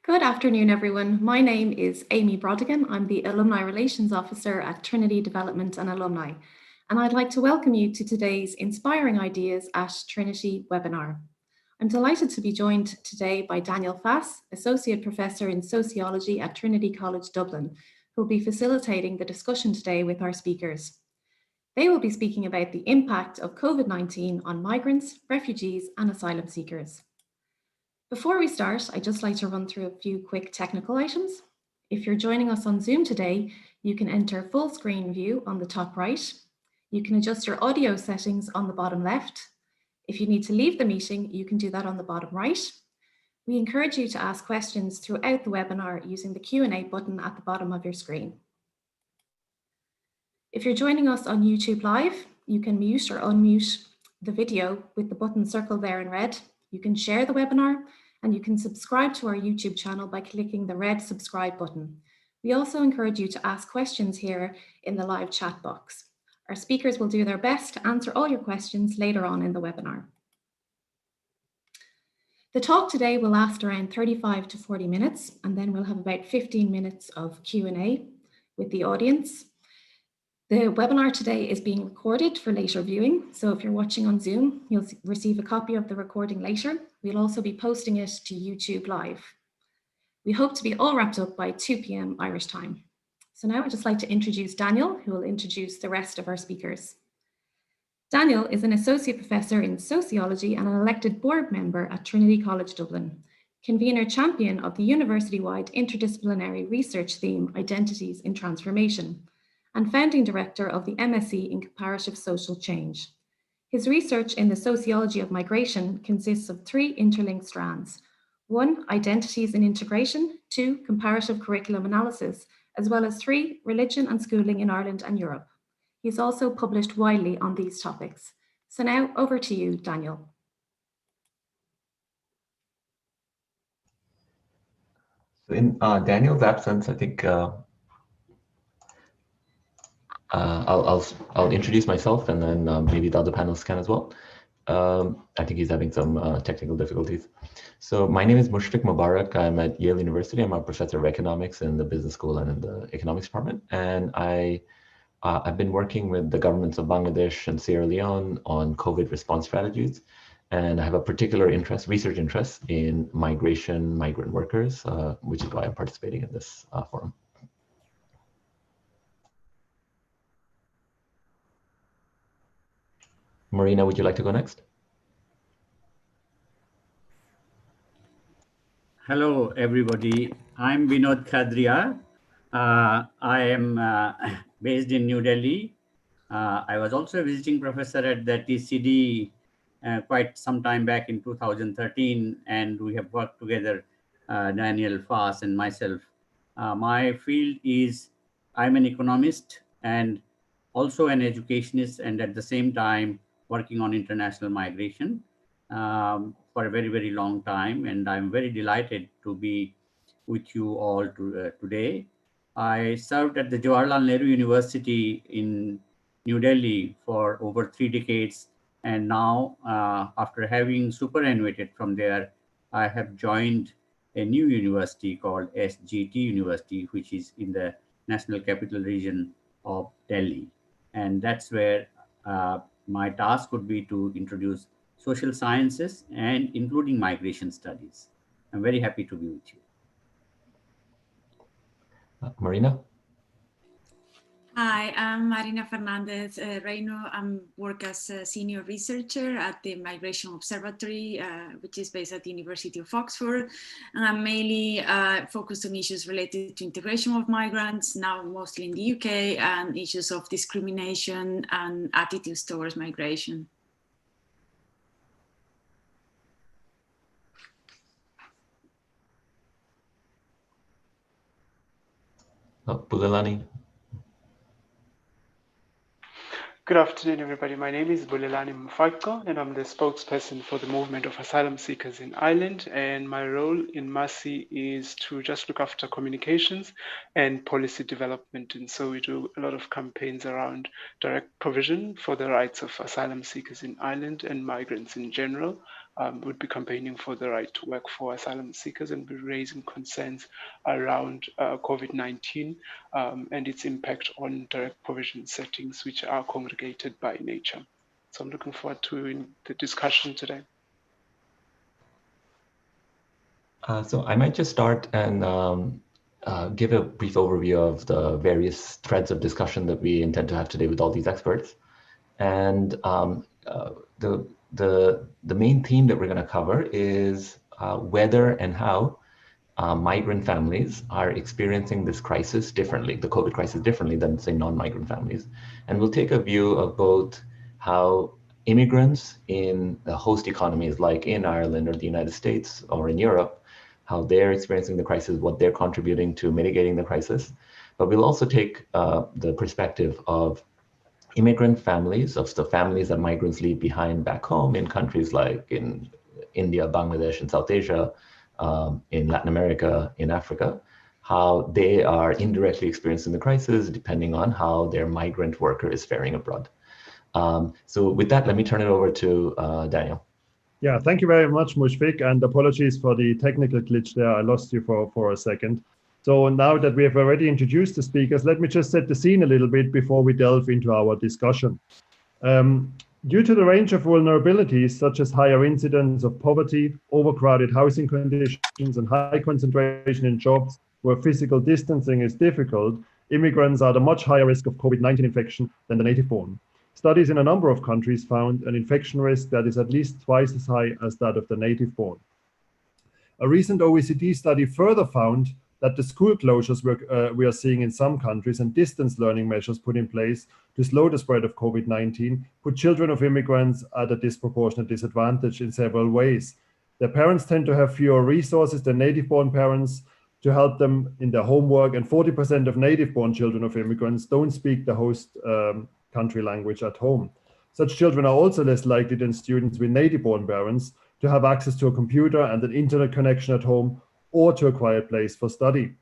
Good afternoon, everyone. My name is Amy Brodigan. I'm the Alumni Relations Officer at Trinity Development and Alumni, and I'd like to welcome you to today's Inspiring Ideas at Trinity webinar. I'm delighted to be joined today by Daniel Fass, Associate Professor in Sociology at Trinity College Dublin, who will be facilitating the discussion today with our speakers. They will be speaking about the impact of COVID-19 on migrants, refugees, and asylum seekers. Before we start, I'd just like to run through a few quick technical items. If you're joining us on Zoom today, you can enter full screen view on the top right. You can adjust your audio settings on the bottom left. If you need to leave the meeting, you can do that on the bottom right. We encourage you to ask questions throughout the webinar using the Q&A button at the bottom of your screen. If you're joining us on YouTube Live, you can mute or unmute the video with the button circled there in red. You can share the webinar and you can subscribe to our YouTube channel by clicking the red subscribe button. We also encourage you to ask questions here in the live chat box. Our speakers will do their best to answer all your questions later on in the webinar. The talk today will last around 35 to 40 minutes, and then we'll have about 15 minutes of Q&A with the audience. The webinar today is being recorded for later viewing, so if you're watching on Zoom, you'll receive a copy of the recording later. We'll also be posting it to YouTube Live. We hope to be all wrapped up by 2 p.m. Irish time. So now I'd just like to introduce Daniel, who will introduce the rest of our speakers. Daniel is an Associate Professor in Sociology and an elected board member at Trinity College Dublin, convener champion of the university-wide interdisciplinary research theme Identities in Transformation, and founding director of the MSc in Comparative Social Change. His research in the sociology of migration consists of 3 interlinked strands. 1, identities and integration. 2, comparative curriculum analysis, as well as 3, religion and schooling in Ireland and Europe. He's also published widely on these topics. So now over to you, Daniel. So in Daniel's absence, I think I'll introduce myself, and then maybe the other panelists can as well. I think he's having some technical difficulties. So my name is Mushrik Mubarak. I'm at Yale University. I'm a professor of economics in the business school and in the economics department. And I've been working with the governments of Bangladesh and Sierra Leone on COVID response strategies. And I have a particular research interest in migration, migrant workers, which is why I'm participating in this forum. Marina, would you like to go next? Hello, everybody. I'm Vinod Khadria. I am based in New Delhi. I was also a visiting professor at the TCD quite some time back in 2013, and we have worked together, Daniel Fass and myself. My field is, I'm an economist and also an educationist, and at the same time working on international migration for a very, very long time. And I'm very delighted to be with you all today. I served at the Jawaharlal Nehru University in New Delhi for over 3 decades. And now, after having superannuated from there, I have joined a new university called SGT University, which is in the National Capital Region of Delhi. And that's where my task would be to introduce social sciences and including migration studies. I'm very happy to be with you. Marina? Hi, I'm Marina Fernandez Reino. I work as a senior researcher at the Migration Observatory, which is based at the University of Oxford. And I'm mainly focused on issues related to integration of migrants, now mostly in the UK, and issues of discrimination and attitudes towards migration. Bulelani. Good afternoon, everybody. My name is Bulelani Mufako, and I'm the spokesperson for the movement of asylum seekers in Ireland. And my role in MASI is to just look after communications and policy development. And so we do a lot of campaigns around direct provision for the rights of asylum seekers in Ireland and migrants in general, would be campaigning for the right to work for asylum seekers and be raising concerns around COVID-19 and its impact on direct provision settings, which are congregated by nature. So I'm looking forward to the discussion today. So I might just start and give a brief overview of the various threads of discussion that we intend to have today with all these experts. And the main theme that we're going to cover is whether and how migrant families are experiencing this crisis differently, the COVID crisis differently than, say, non-migrant families. And we'll take a view of both how immigrants in the host economies like in Ireland or the United States or in Europe, how they're experiencing the crisis, what they're contributing to mitigating the crisis. But we'll also take the perspective of immigrant families, of the families that migrants leave behind back home in countries like in India, Bangladesh, and South Asia, in Latin America, in Africa, how they are indirectly experiencing the crisis depending on how their migrant worker is faring abroad. So with that, let me turn it over to Daniel. Yeah, thank you very much, Mushrik, and apologies for the technical glitch there. I lost you for a second. So now that we have already introduced the speakers, let me just set the scene a little bit before we delve into our discussion. Due to the range of vulnerabilities, such as higher incidence of poverty, overcrowded housing conditions, and high concentration in jobs where physical distancing is difficult, immigrants are at a much higher risk of COVID-19 infection than the native-born. Studies in a number of countries found an infection risk that is at least twice as high as that of the native-born. A recent OECD study further found that the school closures we are seeing in some countries and distance learning measures put in place to slow the spread of COVID-19 put children of immigrants at a disproportionate disadvantage in several ways. Their parents tend to have fewer resources than native-born parents to help them in their homework, and 40% of native-born children of immigrants don't speak the host country language at home. Such children are also less likely than students with native-born parents to have access to a computer and an internet connection at home or to a quiet place for study.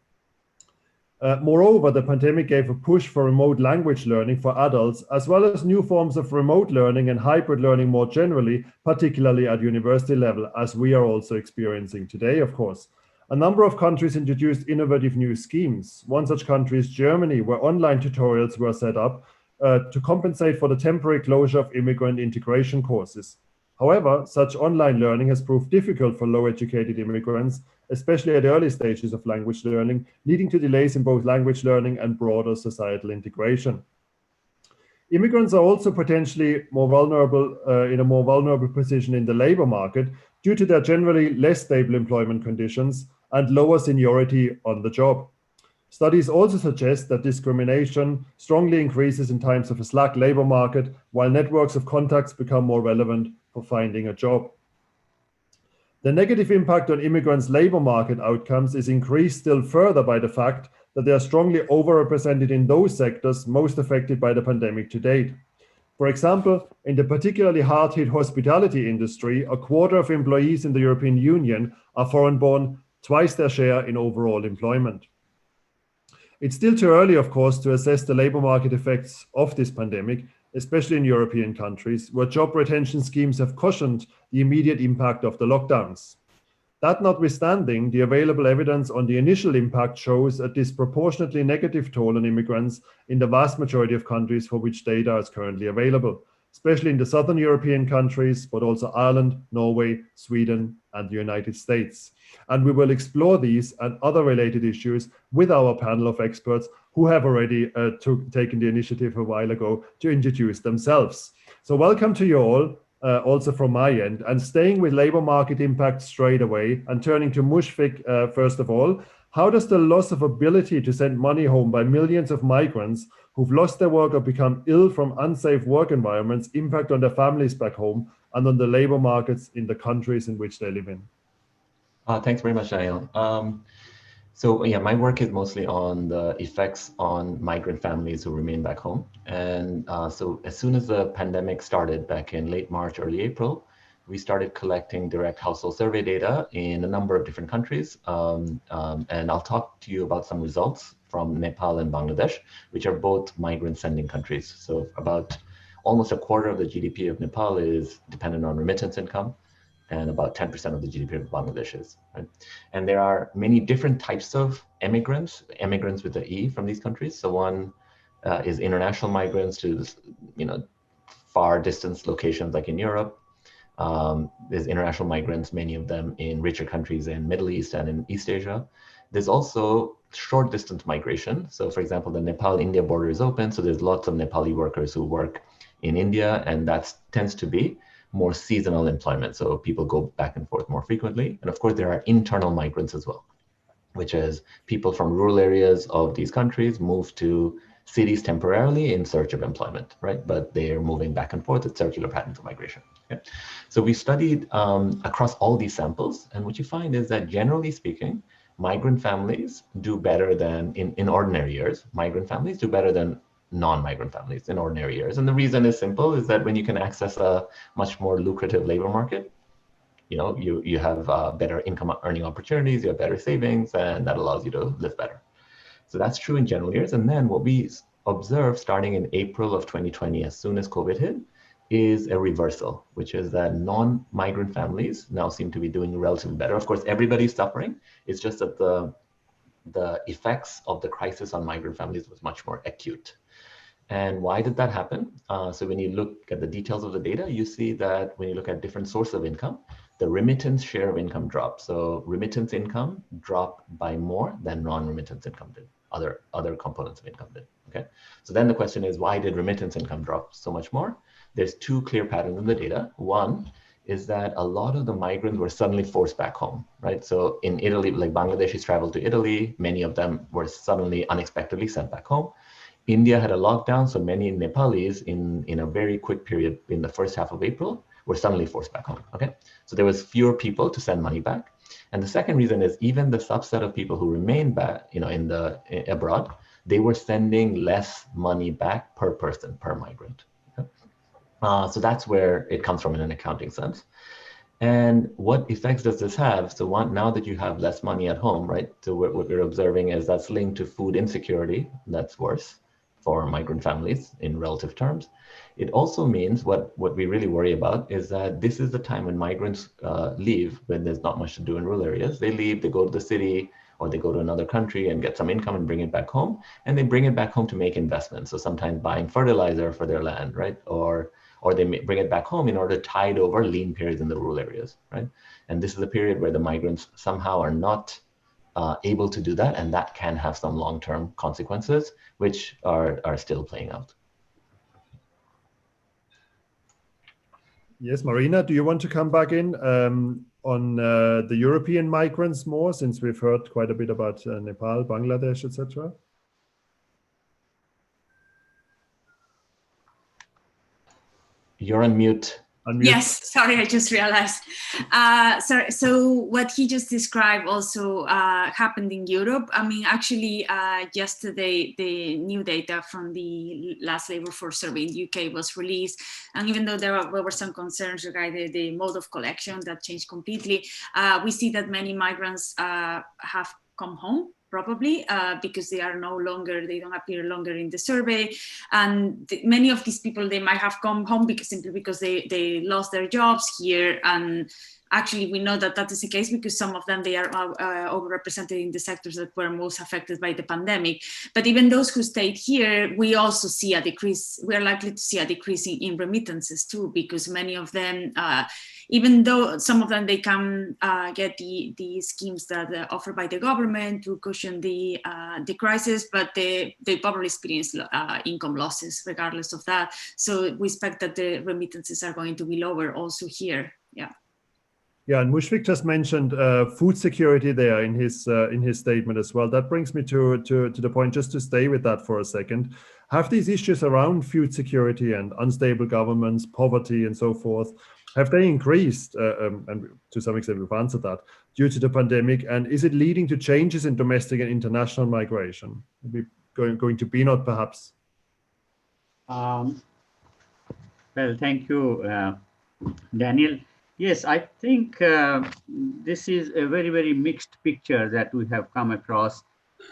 Moreover, the pandemic gave a push for remote language learning for adults, as well as new forms of remote learning and hybrid learning more generally, particularly at university level, as we are also experiencing today, of course. A number of countries introduced innovative new schemes. One such country is Germany, where online tutorials were set up to compensate for the temporary closure of immigrant integration courses. However, such online learning has proved difficult for low-educated immigrants, especially at early stages of language learning, leading to delays in both language learning and broader societal integration. Immigrants are also potentially more vulnerable, in a more vulnerable position in the labor market due to their generally less stable employment conditions and lower seniority on the job. Studies also suggest that discrimination strongly increases in times of a slack labor market, while networks of contacts become more relevant for finding a job. The negative impact on immigrants' labor market outcomes is increased still further by the fact that they are strongly overrepresented in those sectors most affected by the pandemic to date. For example, in the particularly hard-hit hospitality industry, a quarter of employees in the European Union are foreign-born, twice their share in overall employment. It's still too early, of course, to assess the labor market effects of this pandemic, especially in European countries, where job retention schemes have cushioned the immediate impact of the lockdowns. That notwithstanding, the available evidence on the initial impact shows a disproportionately negative toll on immigrants in the vast majority of countries for which data is currently available, especially in the southern European countries, but also Ireland, Norway, Sweden, and the United States. And we will explore these and other related issues with our panel of experts who have already taken the initiative a while ago to introduce themselves. So welcome to you all, also from my end, and staying with labor market impact straight away and turning to Mushrik first of all. How does the loss of ability to send money home by millions of migrants who've lost their work or become ill from unsafe work environments impact on their families back home and on the labor markets in the countries in which they live in? Thanks very much, Daniel. So yeah, my work is mostly on the effects on migrant families who remain back home. And so as soon as the pandemic started back in late March, early April, we started collecting direct household survey data in a number of different countries. And I'll talk to you about some results from Nepal and Bangladesh, which are both migrant sending countries. So about almost a quarter of the GDP of Nepal is dependent on remittance income. and about 10% of the GDP of Bangladesh is. Right? And there are many different types of immigrants with the E from these countries. So one is international migrants to, far distance locations like in Europe. There's international migrants, many of them in richer countries in Middle East and in East Asia. There's also short distance migration. So for example, the Nepal-India border is open. So there's lots of Nepali workers who work in India, and that tends to be more seasonal employment. So people go back and forth more frequently. And of course, there are internal migrants as well, which is people from rural areas of these countries move to cities temporarily in search of employment, right? But they're moving back and forth. It's circular patterns of migration. Okay? So we studied across all these samples, and what you find is that generally speaking, migrant families do better than in ordinary years. Migrant families do better than non-migrant families in ordinary years. And the reason is simple, is that when you can access a much more lucrative labor market, you have better income earning opportunities, you have better savings, and that allows you to live better. So that's true in general years. And then what we observed starting in April of 2020, as soon as COVID hit, is a reversal, which is that non-migrant families now seem to be doing relatively better. Of course, everybody's suffering. It's just that the effects of the crisis on migrant families was much more acute. And why did that happen? So when you look at the details of the data, you see that when you look at different sources of income, the remittance share of income dropped. So remittance income dropped by more than non-remittance income did. Other components of income did. Okay. So then the question is, why did remittance income drop so much more? There's two clear patterns in the data. One is that a lot of the migrants were suddenly forced back home, right? So in Italy, like Bangladeshis traveled to Italy, many of them were suddenly unexpectedly sent back home. India had a lockdown, so many Nepalis in a very quick period in the first half of April were suddenly forced back home, okay? So there was fewer people to send money back. And the second reason is even the subset of people who remained back, abroad, they were sending less money back per person, per migrant. Okay? So that's where it comes from in an accounting sense. And what effects does this have? So now that you have less money at home, right? So what we're observing is that's linked to food insecurity. That's worse for migrant families in relative terms. It also means what we really worry about is that this is the time when migrants leave, when there's not much to do in rural areas. They leave, they go to the city, or they go to another country and get some income and bring it back home. And they bring it back home to make investments. So sometimes buying fertilizer for their land, right? Or they may bring it back home in order to tide over lean periods in the rural areas, right? And this is a period where the migrants somehow are not able to do that, and that can have some long-term consequences, which are still playing out. Yes, Marina, do you want to come back in on the European migrants more, since we've heard quite a bit about Nepal, Bangladesh, etc.? You're on mute. Yes, sorry, I just realized. Sorry. So what he just described also happened in Europe. I mean, actually, yesterday, the new data from the last labor force survey in the UK was released. And even though there were some concerns regarding the mode of collection that changed completely, we see that many migrants have come home, probably because they don't appear longer in the survey. And many of these people, they might have come home simply because they lost their jobs here. And actually, we know that is the case because some of them, they are overrepresented in the sectors that were most affected by the pandemic. But even those who stayed here, we also see a decrease. We are likely to see a decrease in remittances too, because many of them, even though some of them, they can get the schemes that are offered by the government to cushion the crisis, but they probably experience income losses regardless of that. So we expect that the remittances are going to be lower also here. Yeah. Yeah, and Mushrik just mentioned food security there in his statement as well. That brings me to the point, just to stay with that for a second. Have these issues around food security and unstable governments, poverty, and so forth, have they increased? And to some extent, we've answered that due to the pandemic. And is it leading to changes in domestic and international migration? Maybe going to Vinod, perhaps. Well, thank you, Daniel. Yes, I think this is a very, very mixed picture that we have come across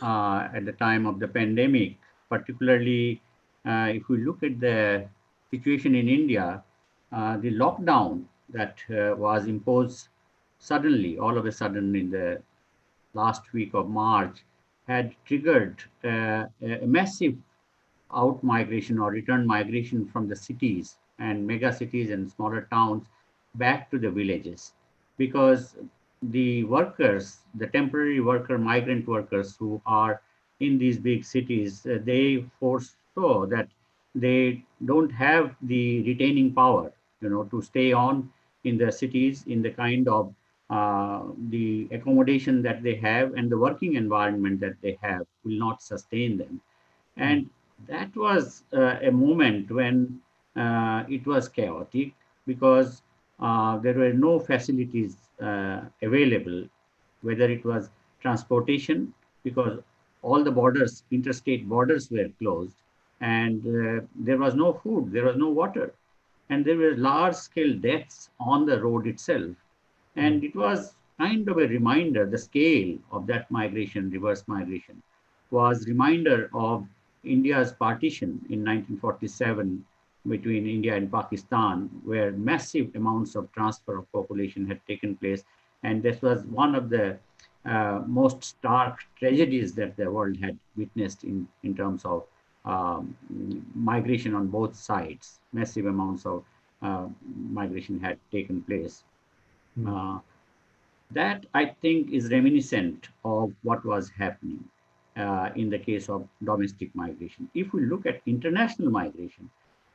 at the time of the pandemic. Particularly, if we look at the situation in India, the lockdown that was imposed suddenly, all of a sudden in the last week of March, had triggered a massive out migration or return migration from the cities and mega cities and smaller towns back to the villages, because the workers, the temporary worker, migrant workers who are in these big cities, they foresaw that they don't have the retaining power, to stay on in the cities in the kind of the accommodation that they have and the working environment that they have will not sustain them. And that was a moment when it was chaotic, because there were no facilities available, whether it was transportation, because all the borders, interstate borders were closed, and there was no food, there was no water, and there were large scale deaths on the road itself. And it was kind of a reminder, the scale of that migration, reverse migration, was reminder of India's partition in 1947 between India and Pakistan, where massive amounts of transfer of population had taken place. And this was one of the most stark tragedies that the world had witnessed in terms of migration on both sides. Massive amounts of migration had taken place. That, I think, is reminiscent of what was happening in the case of domestic migration. If we look at international migration,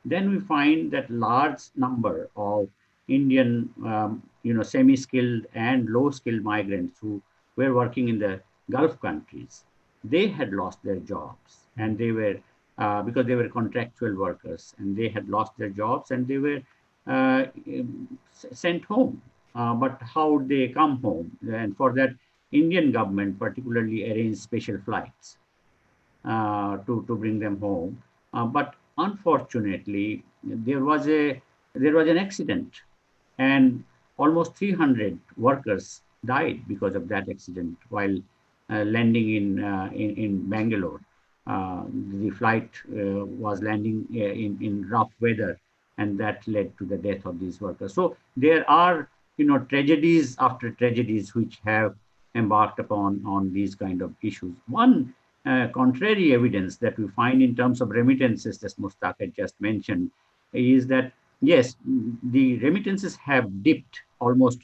then we find that large number of Indian, semi-skilled and low-skilled migrants who were working in the Gulf countries, they had lost their jobs, and they were because they were contractual workers, and they had lost their jobs, and they were sent home. But how would they come home? And for that, Indian government particularly arranged special flights to bring them home. But unfortunately, there was an accident, and almost 300 workers died because of that accident while landing in Bangalore. The flight was landing in rough weather, and that led to the death of these workers. So there are tragedies after tragedies which have embarked on these kind of issues. One contrary evidence that we find in terms of remittances, as Mushtaq had just mentioned, is that yes, the remittances have dipped almost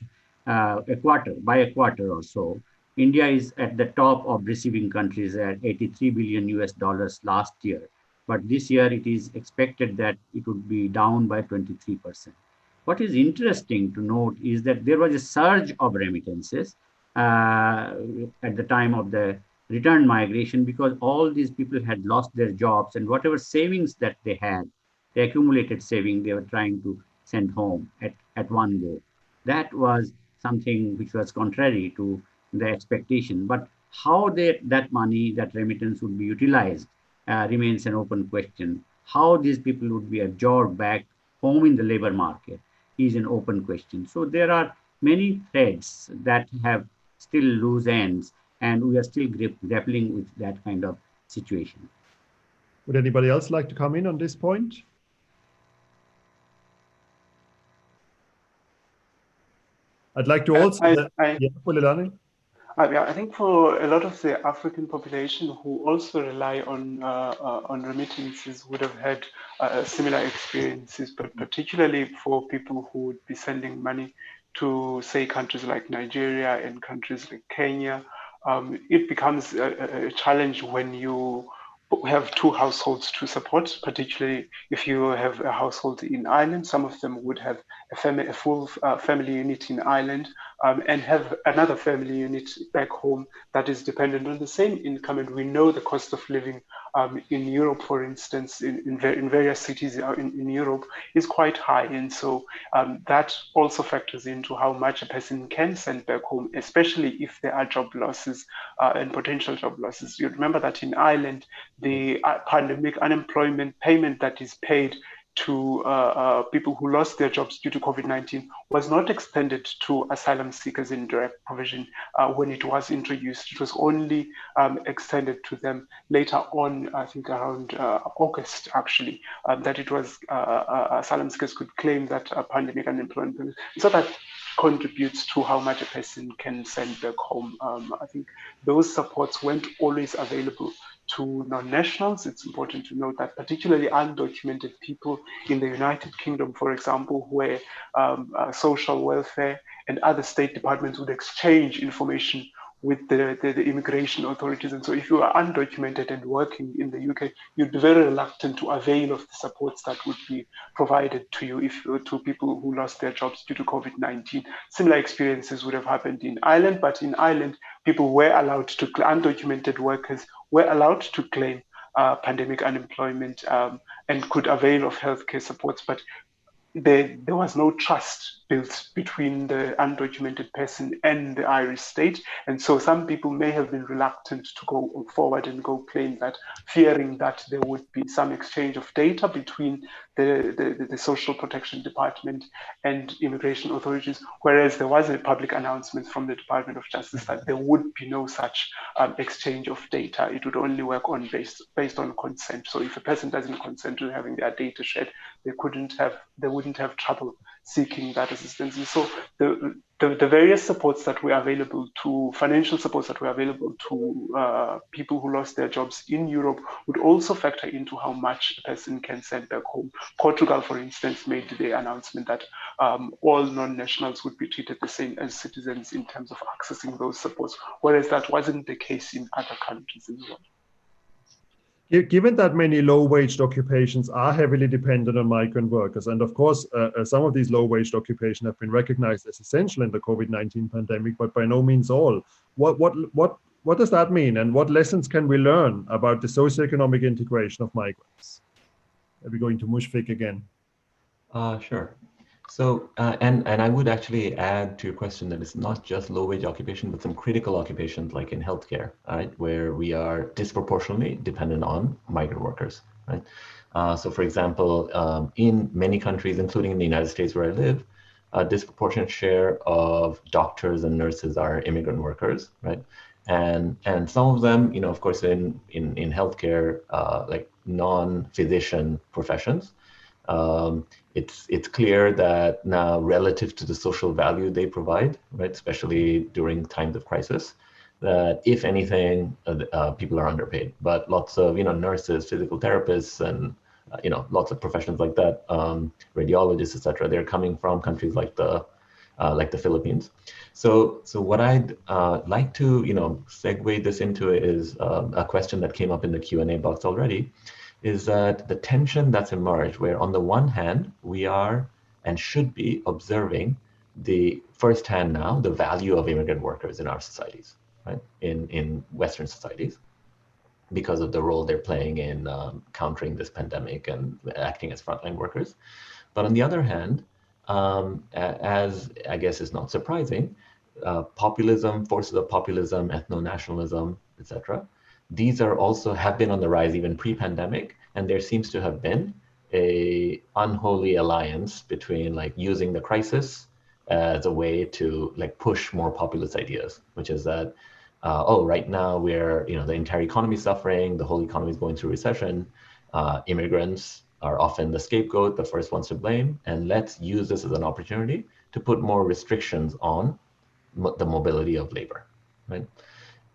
a quarter or so. India is at the top of receiving countries at 83 billion US dollars last year, but this year it is expected that it would be down by 23%. What is interesting to note is that there was a surge of remittances at the time of the return migration, because all these people had lost their jobs, and whatever savings that they had, the accumulated saving, they were trying to send home at one go. That was something which was contrary to the expectation. But how that money, that remittance would be utilized remains an open question. How these people would be absorbed back home in the labor market is an open question. So there are many threads that have still loose ends, and we are still grappling with that kind of situation. Would anybody else like to come in on this point? I'd like to also... I think for a lot of the African population who also rely on remittances would have had similar experiences, but particularly for people who would be sending money to, say, countries like Nigeria and countries like Kenya, it becomes a challenge when you have two households to support, particularly if you have a household in Ireland. Some of them would have a full family unit in Ireland and have another family unit back home that is dependent on the same income. And we know the cost of living in Europe, for instance, in various cities in Europe is quite high. And so that also factors into how much a person can send back home, especially if there are job losses and potential job losses. You remember that in Ireland, the pandemic unemployment payment that is paid to people who lost their jobs due to COVID-19 was not extended to asylum seekers in direct provision when it was introduced. It was only extended to them later on, I think around August, actually, that it was asylum seekers could claim that pandemic unemployment. So that contributes to how much a person can send back home. I think those supports weren't always available to non-nationals. It's important to note that particularly undocumented people in the United Kingdom, for example, where social welfare and other state departments would exchange information with the immigration authorities. And so if you are undocumented and working in the UK, you'd be very reluctant to avail of the supports that would be provided to you to people who lost their jobs due to COVID-19. Similar experiences would have happened in Ireland, but in Ireland, people were allowed to, undocumented workers were allowed to claim pandemic unemployment and could avail of healthcare supports, but there was no trust built between the undocumented person and the Irish state. And so some people may have been reluctant to go forward and go claim that, fearing that there would be some exchange of data between the Social Protection Department and immigration authorities, whereas there was a public announcement from the Department of Justice that there would be no such exchange of data. It would only work on based on consent. So if a person doesn't consent to having their data shared, they wouldn't have trouble seeking that assistance. And so the various supports that were available to, financial supports that were available to people who lost their jobs in Europe would also factor into how much a person can send back home. Portugal, for instance, made the announcement that all non-nationals would be treated the same as citizens in terms of accessing those supports, whereas that wasn't the case in other countries as well. Given that many low-waged occupations are heavily dependent on migrant workers, and of course, some of these low-waged occupations have been recognized as essential in the COVID-19 pandemic, but by no means all. What does that mean, and what lessons can we learn about the socioeconomic integration of migrants? Are we going to Mushrik again? Sure. So, and I would actually add to your question that it's not just low-wage occupation, but some critical occupations like in healthcare, right, where we are disproportionately dependent on migrant workers, right? So, for example, in many countries, including in the United States where I live, a disproportionate share of doctors and nurses are immigrant workers, right? And some of them, you know, of course, in healthcare, like non-physician professions. It's clear that now, relative to the social value they provide, right, especially during times of crisis, that if anything, people are underpaid. But lots of, you know, nurses, physical therapists, and you know, lots of professions like that, radiologists, etc., they're coming from countries like the Philippines. So what I'd like to, you know, segue this into is a question that came up in the Q&A box already. Is that the tension that's emerged, where on the one hand, we are and should be observing the firsthand now, the value of immigrant workers in our societies, right? In Western societies, because of the role they're playing in countering this pandemic and acting as frontline workers. But on the other hand, as I guess is not surprising, populism, forces of populism, ethno-nationalism, etc., these are also have been on the rise even pre-pandemic, and there seems to have been a unholy alliance between like using the crisis as a way to like push more populist ideas, which is that, oh, right now we're, you know, the entire economy is suffering, the whole economy is going through recession, immigrants are often the scapegoat, the first ones to blame, and let's use this as an opportunity to put more restrictions on the mobility of labor, right?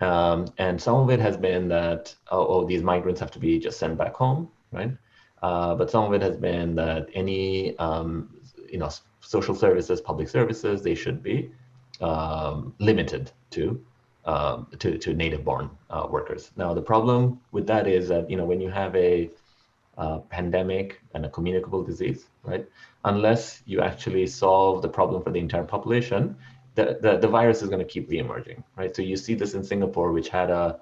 And some of it has been that, oh, these migrants have to be just sent back home, right? But some of it has been that any, you know, social services, public services, they should be limited to native-born workers. Now, the problem with that is that, you know, when you have a pandemic and a communicable disease, right? Unless you actually solve the problem for the entire population, the virus is going to keep re-emerging, right? So you see this in Singapore, which had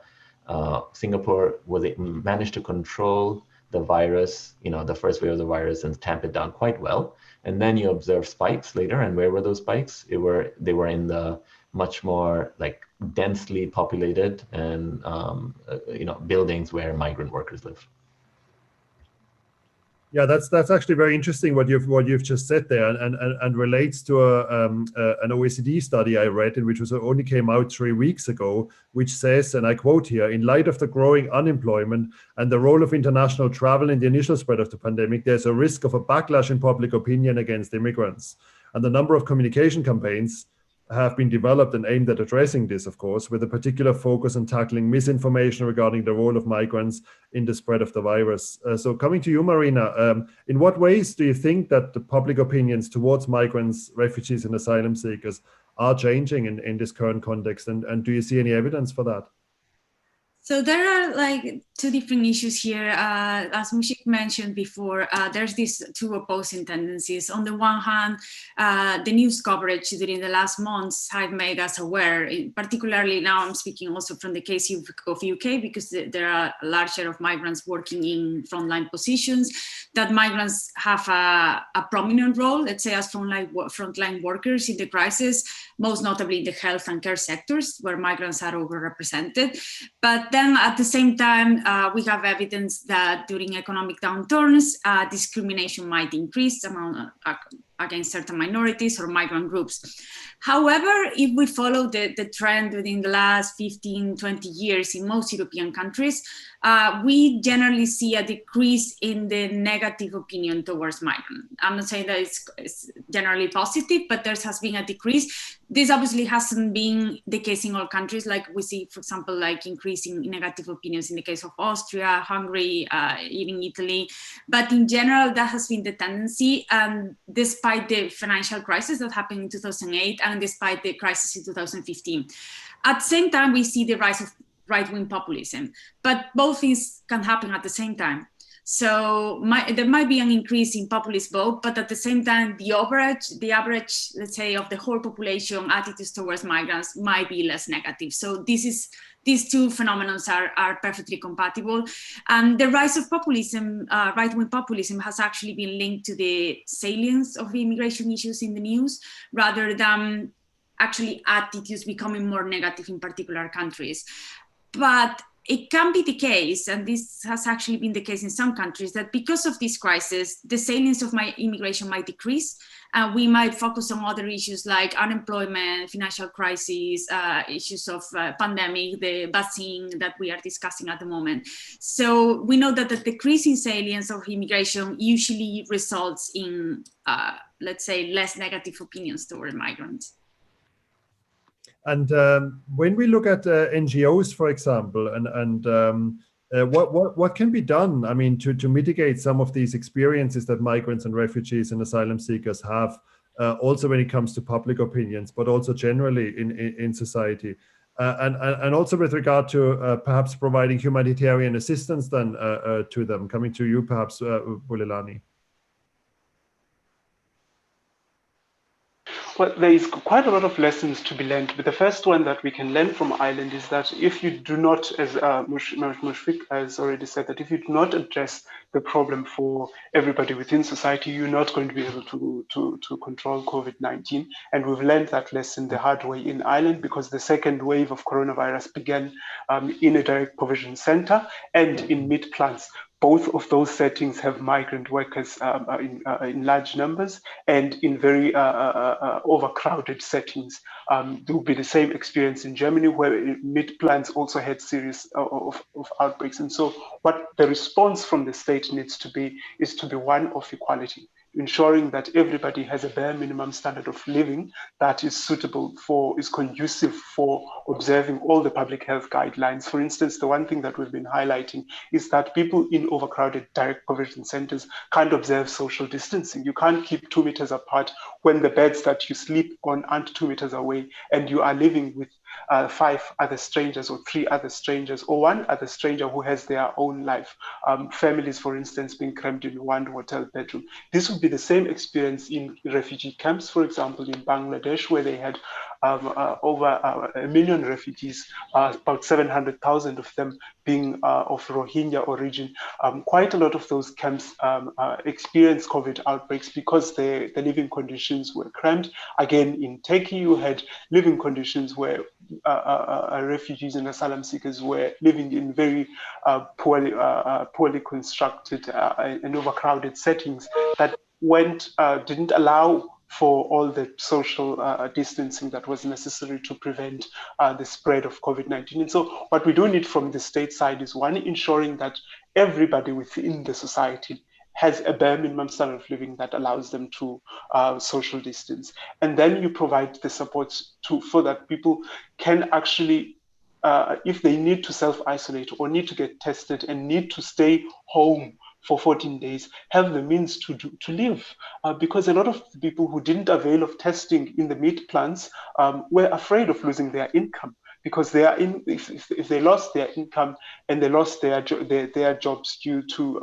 Singapore managed to control the virus, you know, the first wave of the virus, and tamp it down quite well. And then you observe spikes later, and where were those spikes? They were in the much more like densely populated and you know, buildings where migrant workers live. Yeah, that's actually very interesting what you've just said there, and relates to an OECD study I read, which only came out 3 weeks ago, which says, and I quote here: "In light of the growing unemployment and the role of international travel in the initial spread of the pandemic, there's a risk of a backlash in public opinion against immigrants, and the number of communication campaigns have been developed and aimed at addressing this, of course, with a particular focus on tackling misinformation regarding the role of migrants in the spread of the virus." So coming to you, Marina, in what ways do you think that the public opinions towards migrants, refugees and asylum seekers are changing in this current context? And do you see any evidence for that? So there are like two different issues here. As Mushrik mentioned before, there's these two opposing tendencies. On the one hand, the news coverage during the last months have made us aware, particularly now I'm speaking also from the case of UK, because there are a large share of migrants working in frontline positions, that migrants have a prominent role, let's say as frontline workers in the crisis, most notably in the health and care sectors where migrants are overrepresented. But then at the same time, we have evidence that during economic downturns, discrimination might increase against certain minorities or migrant groups. However, if we follow the trend within the last 15, 20 years in most European countries, we generally see a decrease in the negative opinion towards migrants. I'm not saying that it's generally positive, but there has been a decrease. This obviously hasn't been the case in all countries. Like we see, for example, like increasing negative opinions in the case of Austria, Hungary, even Italy. But in general, that has been the tendency. And despite the financial crisis that happened in 2008 and despite the crisis in 2015. At the same time, we see the rise of right-wing populism, but both things can happen at the same time. So there might be an increase in populist vote, but at the same time, the average, let's say, of the whole population attitudes towards migrants might be less negative. So these two phenomena are perfectly compatible. And the rise of populism, right-wing populism, has actually been linked to the salience of immigration issues in the news, rather than actually attitudes becoming more negative in particular countries. But it can be the case, and this has actually been the case in some countries, that because of this crisis, the salience of immigration might decrease. We might focus on other issues like unemployment, financial crisis, issues of pandemic, the vaccine that we are discussing at the moment. So we know that the decrease in salience of immigration usually results in, let's say, less negative opinions toward migrants. And when we look at NGOs, for example, and what can be done, I mean, to mitigate some of these experiences that migrants and refugees and asylum seekers have, also when it comes to public opinions, but also generally in society, and also with regard to perhaps providing humanitarian assistance then to them. Coming to you, perhaps, Bulelani. Well, there is quite a lot of lessons to be learned, but the first one that we can learn from Ireland is that if you do not, as Mushrik has already said, that if you do not address the problem for everybody within society, you're not going to be able to control COVID-19. And we've learned that lesson the hard way in Ireland, because the second wave of coronavirus began in a direct provision center and in meat plants. Both of those settings have migrant workers in large numbers, and in very overcrowded settings. There will be the same experience in Germany, where meat plants also had series of outbreaks. And so what the response from the state needs to be is to be one of equality, ensuring that everybody has a bare minimum standard of living that is suitable is conducive for observing all the public health guidelines. For instance, the one thing that we've been highlighting is that people in overcrowded direct provision centers can't observe social distancing. You can't keep 2 meters apart when the beds that you sleep on aren't 2 meters away, and you are living with 5 other strangers or 3 other strangers or 1 other stranger who has their own life. Families, for instance, being crammed in 1 hotel bedroom. This would be the same experience in refugee camps, for example, in Bangladesh, where they had over 1 million refugees, about 700,000 of them being of Rohingya origin. Quite a lot of those camps experienced COVID outbreaks because the living conditions were cramped. Again, in Turkey, you had living conditions where refugees and asylum seekers were living in very poorly constructed and overcrowded settings that didn't allow for all the social distancing that was necessary to prevent the spread of COVID-19. And so what we do need from the state side is, one, ensuring that everybody within the society has a bare minimum standard of living that allows them to social distance. And then you provide the support so that people can actually, if they need to self-isolate or need to get tested and need to stay home for 14 days, have the means to live. Because a lot of the people who didn't avail of testing in the meat plants were afraid of losing their income, because they are if they lost their income and they lost their jobs due to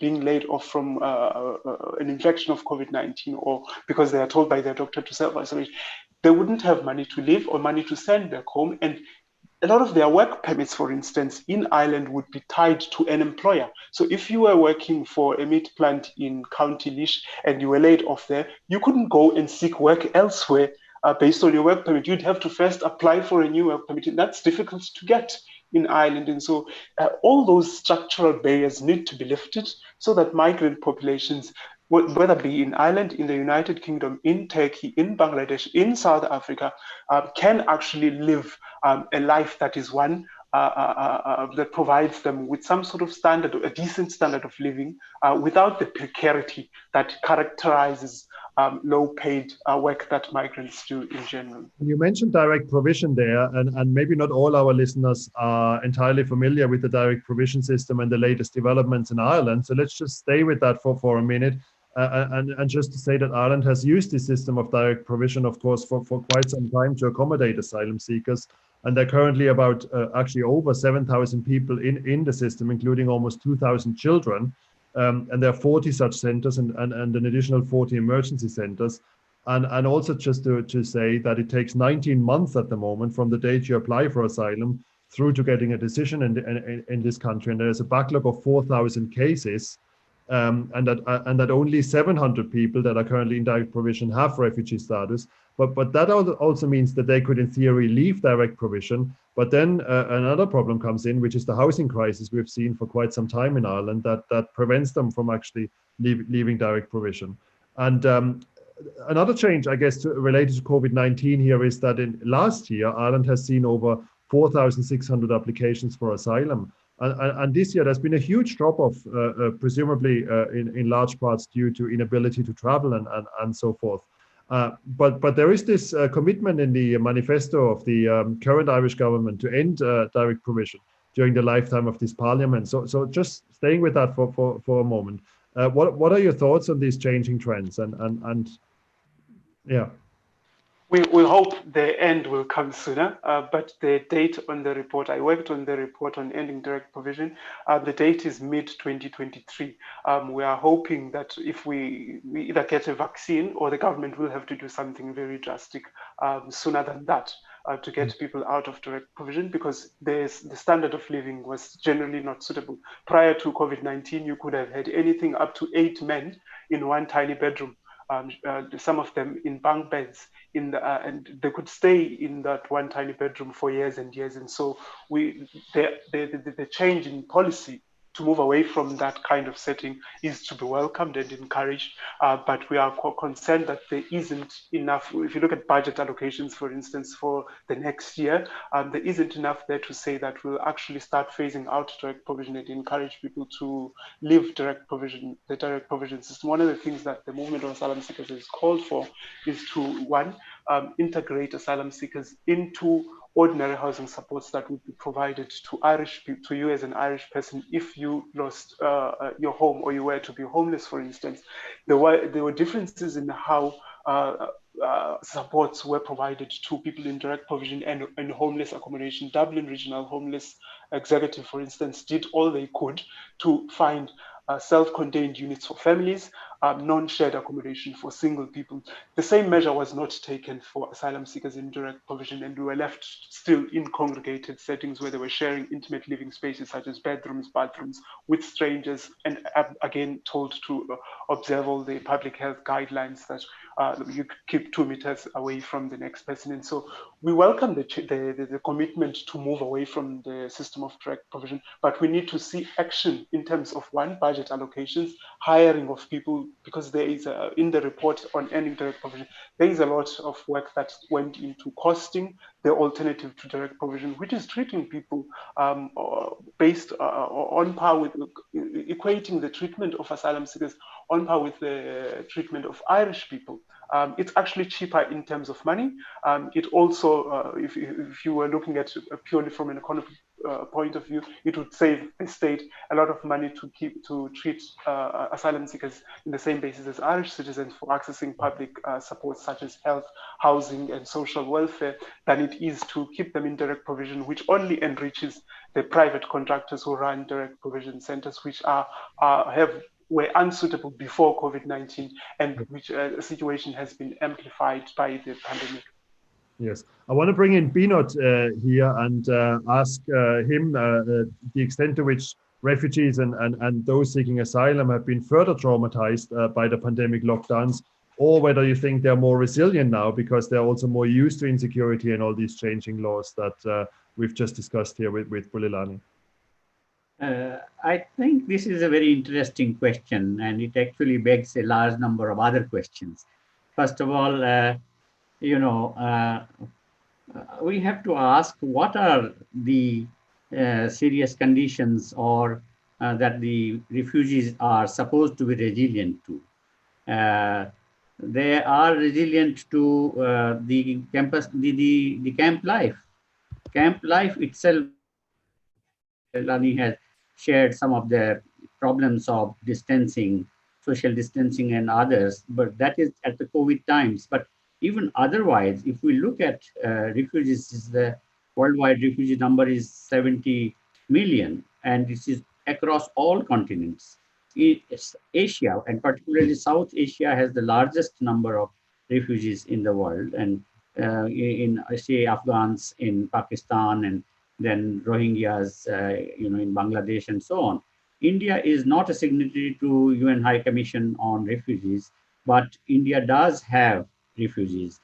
being laid off from an infection of COVID-19, or because they are told by their doctor to self-isolate, they wouldn't have money to live or money to send back home. And a lot of their work permits, for instance, in Ireland would be tied to an employer. So if you were working for a meat plant in County Laois and you were laid off there, you couldn't go and seek work elsewhere based on your work permit. You'd have to first apply for a new work permit, and that's difficult to get in Ireland. And so all those structural barriers need to be lifted so that migrant populations, whether be in Ireland, in the United Kingdom, in Turkey, in Bangladesh, in South Africa, can actually live a life that is one that provides them with some sort of standard, a decent standard of living, without the precarity that characterizes low-paid work that migrants do in general. You mentioned direct provision there, and maybe not all our listeners are entirely familiar with the direct provision system and the latest developments in Ireland. So let's just stay with that for a minute. And just to say that Ireland has used this system of direct provision, of course, for quite some time to accommodate asylum seekers. And there are currently about actually over 7,000 people in the system, including almost 2,000 children. And there are 40 such centers and an additional 40 emergency centers. And also just to say that it takes 19 months at the moment from the date you apply for asylum through to getting a decision in this country. And there's a backlog of 4,000 cases. And that only 700 people that are currently in direct provision have refugee status. But that also means that they could, in theory, leave direct provision. But then another problem comes in, which is the housing crisis we've seen for quite some time in Ireland that prevents them from actually leaving direct provision. And another change, I guess, related to COVID-19 here is that in last year, Ireland has seen over 4,600 applications for asylum. And this year, there's been a huge drop-off, presumably in large parts due to inability to travel and so forth. But there is this commitment in the manifesto of the current Irish government to end direct provision during the lifetime of this parliament. So just staying with that for a moment, what are your thoughts on these changing trends? And yeah. We hope the end will come sooner, but the date on the report, I worked on the report on ending direct provision, the date is mid-2023. We are hoping that if we either get a vaccine or the government will have to do something very drastic sooner than that to get people out of direct provision, because the standard of living was generally not suitable. Prior to COVID-19, you could have had anything up to 8 men in one tiny bedroom. Some of them in bunk beds, and they could stay in that one tiny bedroom for years and years. And so the change in policy to move away from that kind of setting is to be welcomed and encouraged. But we are concerned that there isn't enough. If you look at budget allocations, for instance, for the next year, there isn't enough there to say that we'll actually start phasing out direct provision and encourage people to live the direct provision system. One of the things that the movement of asylum seekers has called for is to, one, integrate asylum seekers into ordinary housing supports that would be provided to you as an Irish person if you lost your home or you were to be homeless, for instance. There were differences in how supports were provided to people in direct provision and homeless accommodation. Dublin Regional Homeless Executive, for instance, did all they could to find self-contained units for families non-shared accommodation for single people. The same measure was not taken for asylum seekers in direct provision, and we were left still in congregated settings where they were sharing intimate living spaces such as bedrooms, bathrooms with strangers, and again told to observe all the public health guidelines that you keep 2 meters away from the next person. And so we welcome the commitment to move away from the system of direct provision, but we need to see action in terms of, one, budget allocations, hiring of people, because there is in the report on ending direct provision, there is a lot of work that went into costing the alternative to direct provision, which is treating people based on par with, equating the treatment of asylum seekers on par with the treatment of Irish people. It's actually cheaper in terms of money. It also, if you were looking at it purely from an economic point of view, it would save the state a lot of money to treat asylum seekers in the same basis as Irish citizens for accessing public supports such as health, housing, and social welfare than it is to keep them in direct provision, which only enriches the private contractors who run direct provision centers, which were unsuitable before COVID-19, and which situation has been amplified by the pandemic. Yes, I want to bring in Vinod here and ask him the extent to which refugees and those seeking asylum have been further traumatized by the pandemic lockdowns, or whether you think they're more resilient now because they're also more used to insecurity and all these changing laws that we've just discussed here with Bulelani. I think this is a very interesting question, and it actually begs a large number of other questions. First of all, we have to ask what are the serious conditions or that the refugees are supposed to be resilient to. They are resilient to the campus, the camp life. Camp life itself, Lani has shared some of the problems of distancing, social distancing and others, but that is at the COVID times. But even otherwise, if we look at refugees, the worldwide refugee number is 70 million, and this is across all continents. Asia, and particularly South Asia, has the largest number of refugees in the world, and in, say, Afghans in Pakistan, and then Rohingyas, in Bangladesh, and so on. India is not a signatory to UN High Commission on Refugees, but India does have refugees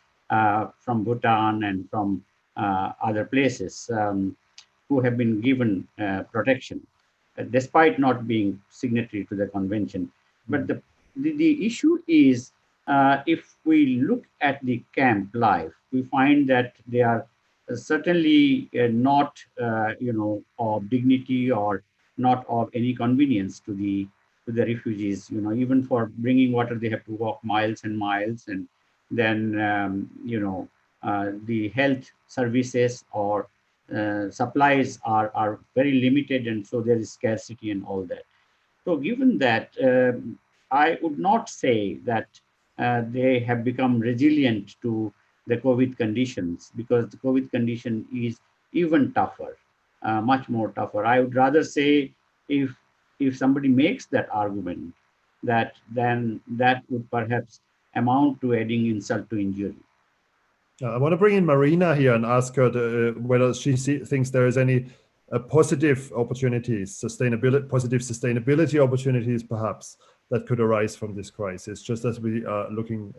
from Bhutan and from other places who have been given protection, despite not being signatory to the convention. But the issue is, if we look at the camp life, we find that they are certainly not, of dignity or not of any convenience to the refugees. Even for bringing water, they have to walk miles and miles, and then the health services or supplies are very limited, and so there is scarcity and all that. So given that, I would not say that they have become resilient to the COVID conditions, because the COVID condition is even tougher, much more tougher. I would rather say if somebody makes that argument, then that would perhaps amount to adding insult to injury. I want to bring in Marina here and ask her whether she thinks there is any positive opportunities, positive sustainability opportunities, perhaps, that could arise from this crisis, just as we are looking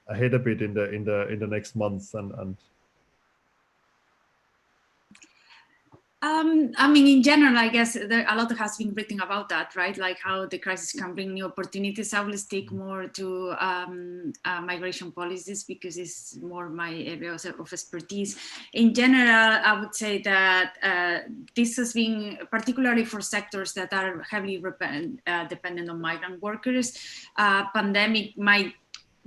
ahead a bit in the next months and. In general, I guess a lot has been written about that, right? Like how the crisis can bring new opportunities. I will stick more to migration policies because it's more my area of expertise. In general, I would say that this has been, particularly for sectors that are heavily dependent on migrant workers,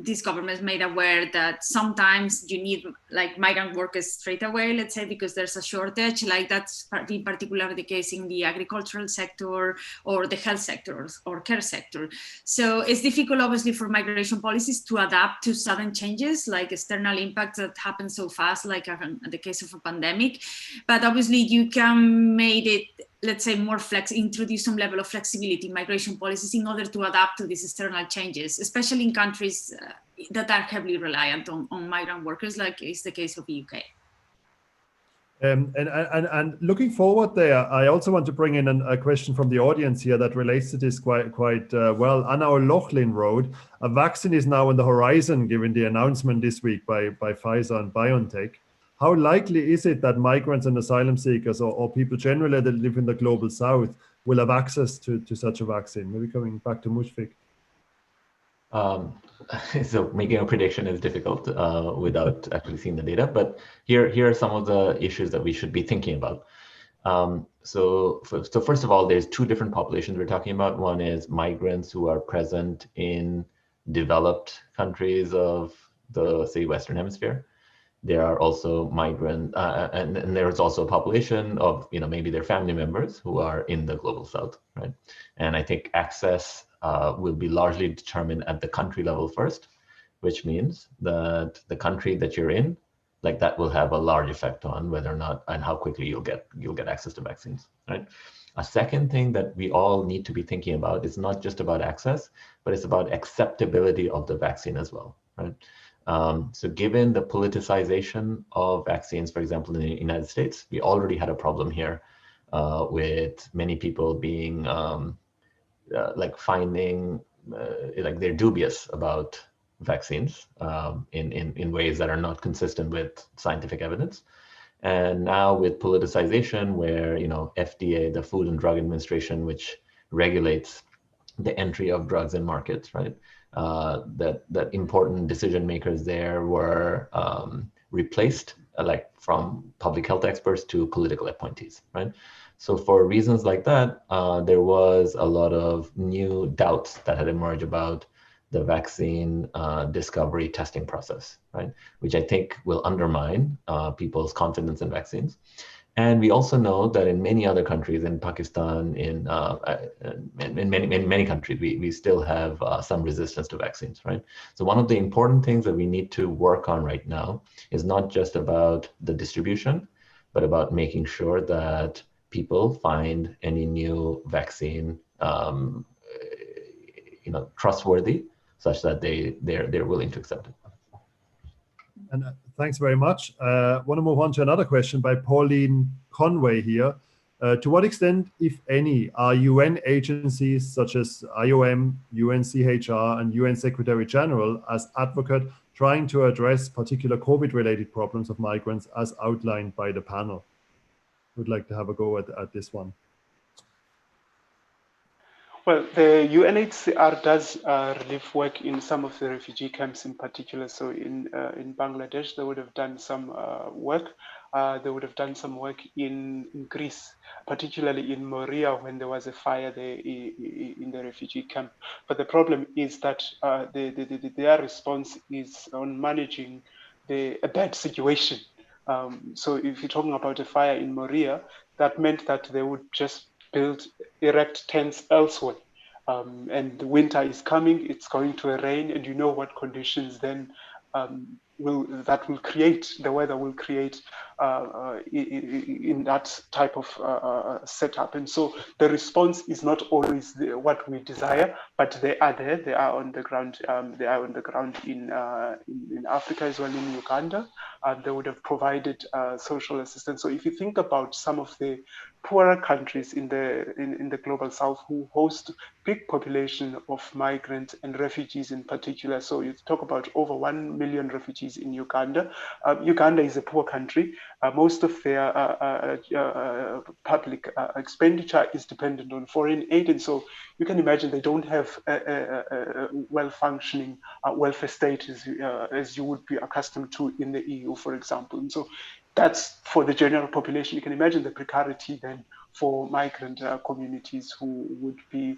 these governments made aware that sometimes you need like migrant workers straight away, let's say, because there's a shortage. Like that's in particular the case in the agricultural sector or the health sector or care sector. So it's difficult, obviously, for migration policies to adapt to sudden changes, like external impacts that happen so fast, like in the case of a pandemic. But obviously you can make it let's say, introduce some level of flexibility in migration policies in order to adapt to these external changes, especially in countries that are heavily reliant on migrant workers, like is the case of the UK. And looking forward there, I also want to bring in a question from the audience here that relates to this quite well. Anna O'Loughlin wrote, a vaccine is now on the horizon given the announcement this week by Pfizer and BioNTech. How likely is it that migrants and asylum seekers or people generally that live in the global south will have access to such a vaccine? Maybe coming back to Mushrik. So making a prediction is difficult without actually seeing the data, but here are some of the issues that we should be thinking about. So first of all, there's two different populations we're talking about. One is migrants who are present in developed countries of the, say, Western Hemisphere. There are also migrant, and there's also a population of, maybe their family members who are in the global south, right? And I think access will be largely determined at the country level first, which means that the country that you're in, like that will have a large effect on whether or not and how quickly you'll get access to vaccines, right? A second thing that we all need to be thinking about is not just about access, but it's about acceptability of the vaccine as well, right? So given the politicization of vaccines, for example, in the United States, we already had a problem here with many people being finding they're dubious about vaccines in ways that are not consistent with scientific evidence. And now with politicization, where FDA, the Food and Drug Administration, which regulates the entry of drugs in markets, right? That important decision makers there were replaced, from public health experts to political appointees, right? So for reasons like that, there was a lot of new doubts that had emerged about the vaccine discovery testing process, right? Which I think will undermine people's confidence in vaccines. And we also know that in many other countries, in Pakistan, in many countries, we still have some resistance to vaccines, right? So one of the important things that we need to work on right now is not just about the distribution, but about making sure that people find any new vaccine, trustworthy, such that they're willing to accept it. And thanks very much. I want to move on to another question by Pauline Conway here. To what extent, if any, are UN agencies such as IOM, UNCHR, and UN Secretary General as advocate trying to address particular COVID-related problems of migrants as outlined by the panel? Would like to have a go at this one. Well, the UNHCR does relief work in some of the refugee camps in particular. So in Bangladesh, they would have done some work. They would have done some work in Greece, particularly in Moria when there was a fire there in the refugee camp. But the problem is that their response is on managing a bad situation. So if you're talking about a fire in Moria, that meant that they would just erect tents elsewhere. And the winter is coming, it's going to rain, and you know what conditions then that will create, the weather will create in that type of setup. And so the response is not always what we desire, but they are there, they are on the ground, in Africa as well, in Uganda. They would have provided social assistance. So if you think about some of the poorer countries in the global south who host big population of migrants and refugees in particular. So you talk about over 1 million refugees in Uganda. Uganda is a poor country. Most of their public expenditure is dependent on foreign aid. And so you can imagine they don't have a well-functioning welfare state as you would be accustomed to in the EU, for example. And so that's for the general population. You can imagine the precarity then for migrant communities who would be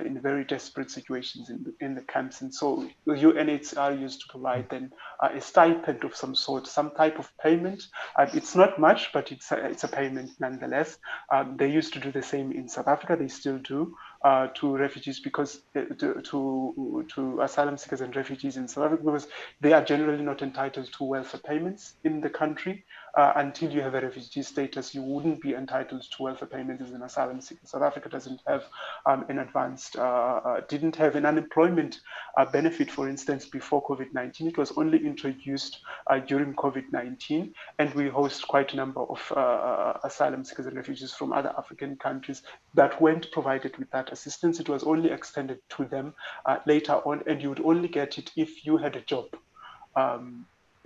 in very desperate situations in the camps. And so the UNHCR used to provide then a stipend of some sort, some type of payment. It's not much, but it's a payment nonetheless. They used to do the same in South Africa. They still do to refugees because to asylum seekers and refugees in South Africa, because they are generally not entitled to welfare payments in the country. until you have a refugee status, you wouldn't be entitled to welfare payments as an asylum seeker. South Africa doesn't have didn't have an unemployment benefit, for instance, before COVID-19. It was only introduced during COVID-19, and we host quite a number of asylum seekers and refugees from other African countries that weren't provided with that assistance. It was only extended to them later on, and you would only get it if you had a job.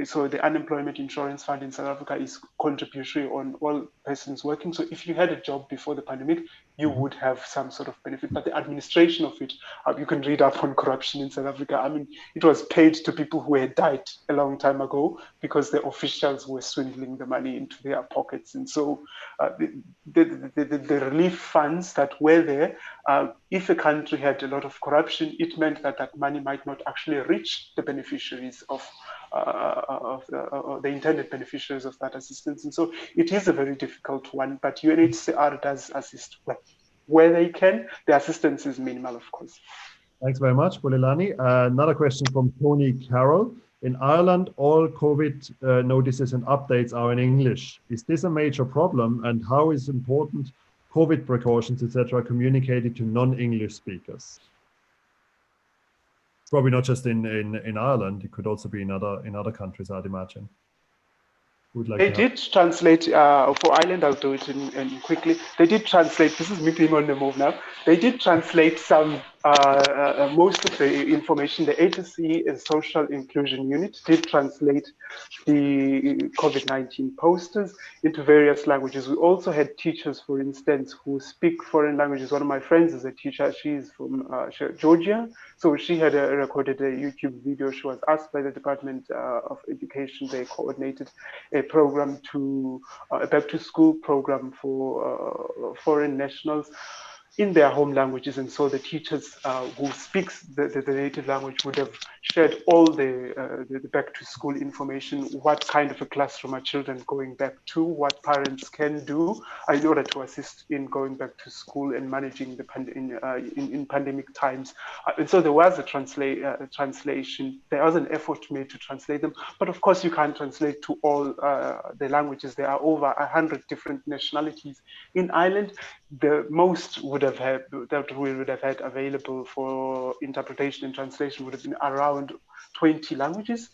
So the unemployment insurance fund in South Africa is contributory on all persons working. So if you had a job before the pandemic, you would have some sort of benefit. But the administration of it, you can read up on corruption in South Africa. I mean, it was paid to people who had died a long time ago because the officials were swindling the money into their pockets. And so the relief funds that were there, if a country had a lot of corruption, it meant that that money might not actually reach the beneficiaries of the intended beneficiaries of that assistance. And so it is a very difficult one, but UNHCR does assist where they can. The assistance is minimal, of course. Thanks very much, Bulelani. Another question from Tony Carroll. In Ireland, all COVID notices and updates are in English. Is this a major problem, and how is important COVID precautions, etc., communicated to non-English speakers? Probably not just in Ireland. It could also be in other countries, I'd imagine. They did translate for Ireland. I'll do it in quickly. They did translate. This is me being on the move now. They did translate some most of the information. The HSE and Social Inclusion Unit did translate the COVID-19 posters into various languages. We also had teachers, for instance, who speak foreign languages. One of my friends is a teacher. She's from Georgia. So she had recorded a YouTube video. She was asked by the Department of Education. They coordinated a program a back to school program for foreign nationals in their home languages. And so the teachers who speaks the native language would have shared all the back to school information, what kind of a classroom are children going back to, what parents can do in order to assist in going back to school and managing the in pandemic times. And so there was a translation. There was an effort made to translate them, but of course you can't translate to all the languages. There are over 100 different nationalities in Ireland. The most we would have had available for interpretation and translation would have been around 20 languages.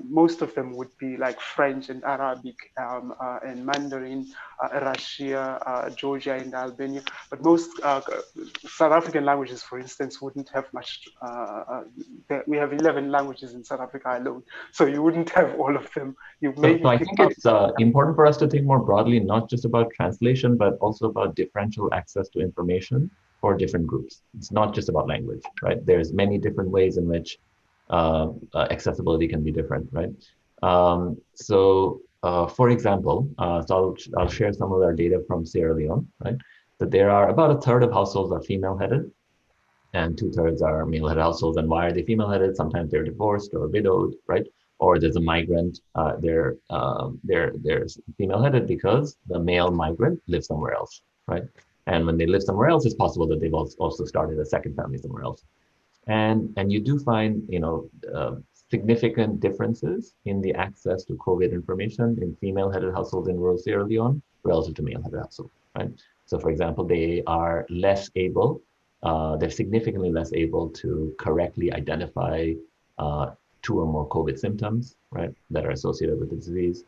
Most of them would be like French and Arabic and Mandarin, Russia, Georgia and Albania. But most South African languages, for instance, wouldn't have much. We have 11 languages in South Africa alone, so you wouldn't have all of them. So I think it's important for us to think more broadly, not just about translation, but also about differential access to information for different groups. It's not just about language, right? There's many different ways in which accessibility can be different, right? For example, so I'll share some of our data from Sierra Leone, right? That there are about a third of households are female-headed, and 2/3 are male-headed households. And why are they female-headed? Sometimes they're divorced or widowed, right? Or there's a migrant. They're female-headed because the male migrant lives somewhere else, right? And when they live somewhere else, it's possible that they've also started a second family somewhere else. And you do find, significant differences in the access to COVID information in female-headed households in rural Sierra Leone relative to male-headed households, right? So for example, they are less able, they're significantly less able to correctly identify 2 or more COVID symptoms, right, that are associated with the disease.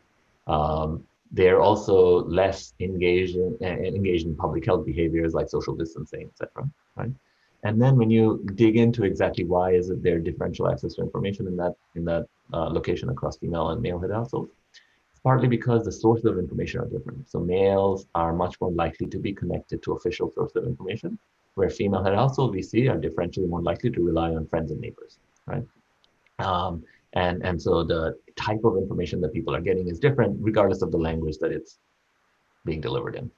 They're also less engaged in public health behaviors like social distancing, etc., right? And then when you dig into exactly why is it there differential access to information in that location across female and male-headed households, it's partly because the sources of information are different. So males are much more likely to be connected to official sources of information, where female-headed households we see are differentially more likely to rely on friends and neighbors, right? And so the type of information that people are getting is different regardless of the language that it's being delivered in.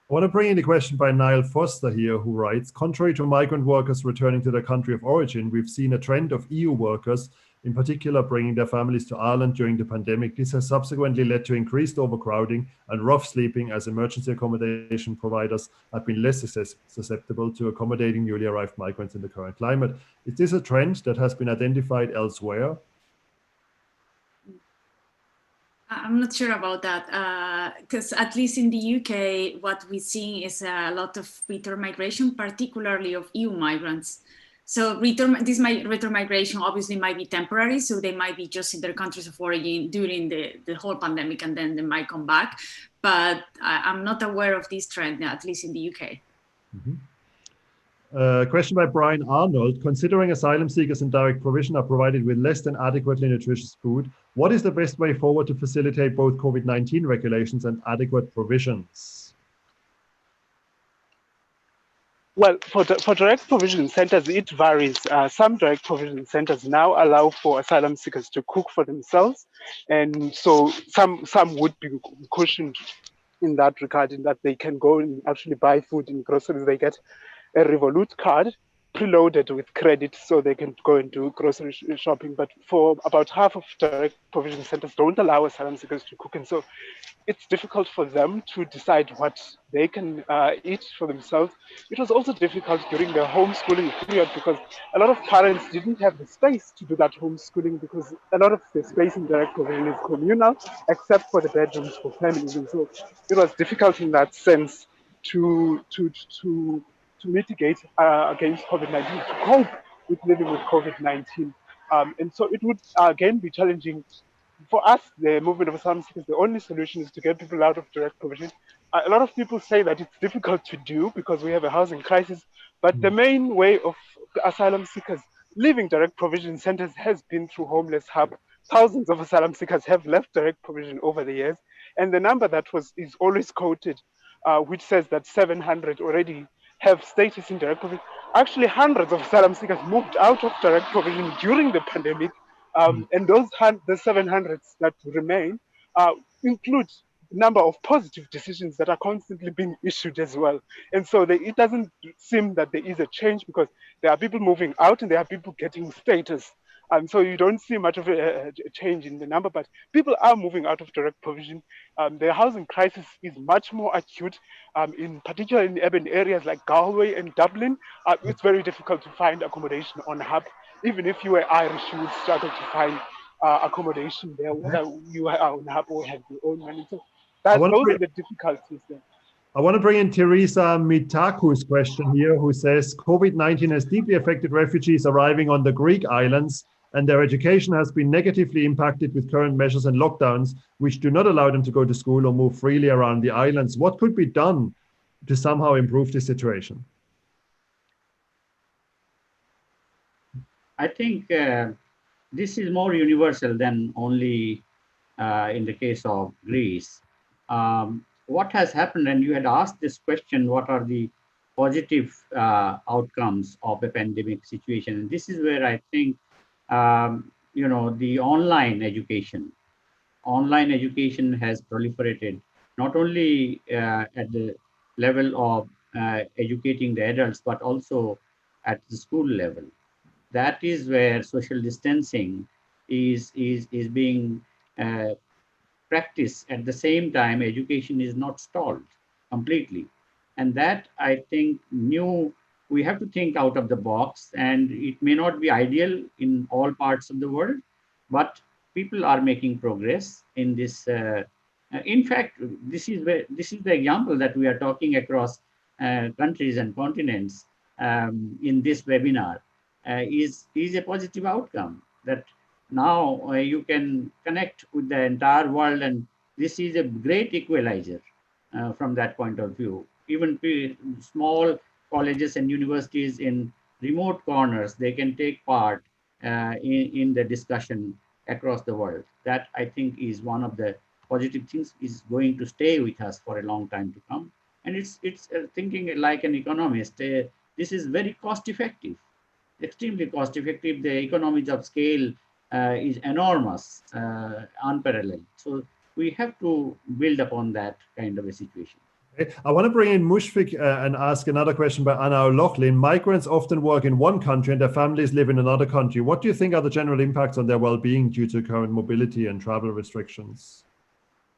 I want to bring in a question by Niall Foster here, who writes, contrary to migrant workers returning to their country of origin, we've seen a trend of EU workers, in particular bringing their families to Ireland during the pandemic. This has subsequently led to increased overcrowding and rough sleeping, as emergency accommodation providers have been less susceptible to accommodating newly arrived migrants in the current climate. Is this a trend that has been identified elsewhere? I'm not sure about that, because at least in the UK, what we're seeing is a lot of return migration, particularly of EU migrants. So return migration obviously might be temporary, so they might be just in their countries of origin during the whole pandemic, and then they might come back. But I'm not aware of this trend, at least in the UK. Question by Brian Arnold. Considering asylum seekers in direct provision are provided with less than adequately nutritious food, what is the best way forward to facilitate both COVID-19 regulations and adequate provisions? Well, for direct provision centers, it varies. Some direct provision centers now allow for asylum seekers to cook for themselves. And so some would be cushioned in that regard, in that they can go and actually buy food in groceries. They get a Revolut card preloaded with credit so they can go and do grocery shopping. But for about half of direct provision centers don't allow asylum seekers to cook. And so it's difficult for them to decide what they can eat for themselves. It was also difficult during the homeschooling period because a lot of parents didn't have the space to do that homeschooling because a lot of the space in direct provision is communal, except for the bedrooms for families. And so it was difficult in that sense to mitigate against COVID-19, to cope with living with COVID-19. And so it would again be challenging for us. The movement of asylum seekers, the only solution is to get people out of direct provision. A lot of people say that it's difficult to do because we have a housing crisis, but the main way of asylum seekers leaving direct provision centers has been through Homeless Hub. Thousands of asylum seekers have left direct provision over the years, and the number that is always quoted, which says that 700 already have status in direct provision. Actually, hundreds of asylum seekers moved out of direct provision during the pandemic, and the 700s that remain include number of positive decisions that are constantly being issued as well. And so it doesn't seem that there is a change because there are people moving out and there are people getting status. And so you don't see much of a change in the number, but people are moving out of direct provision. The housing crisis is much more acute, in particular in urban areas like Galway and Dublin. It's very difficult to find accommodation on Hub. Even if you were Irish, you would struggle to find accommodation there, whether you are on Hub or have your own money. So those are the difficulties there. I want to bring in Teresa Mitaku's question here, who says COVID-19 has deeply affected refugees arriving on the Greek islands, and their education has been negatively impacted with current measures and lockdowns, which do not allow them to go to school or move freely around the islands. What could be done to somehow improve the situation? I think this is more universal than only in the case of Greece. What has happened, and you had asked this question, what are the positive outcomes of the pandemic situation? And this is where I think, the online education has proliferated, not only at the level of educating the adults, but also at the school level. That is where social distancing is being practiced. At the same time, education is not stalled completely. And that, I think, we have to think out of the box, and it may not be ideal in all parts of the world, but people are making progress in this. In fact, this is the example that we are talking across countries and continents in this webinar. Is a positive outcome that now you can connect with the entire world, and this is a great equalizer from that point of view. Even small colleges and universities in remote corners, they can take part in the discussion across the world. That, I think, is one of the positive things, is going to stay with us for a long time to come. And it's thinking like an economist. This is very cost effective. Extremely cost effective. The economies of scale is enormous, unparalleled. So we have to build upon that kind of a situation. I want to bring in Mushrik and ask another question by Anna O'Loughlin. Migrants often work in one country and their families live in another country. What do you think are the general impacts on their well-being due to current mobility and travel restrictions?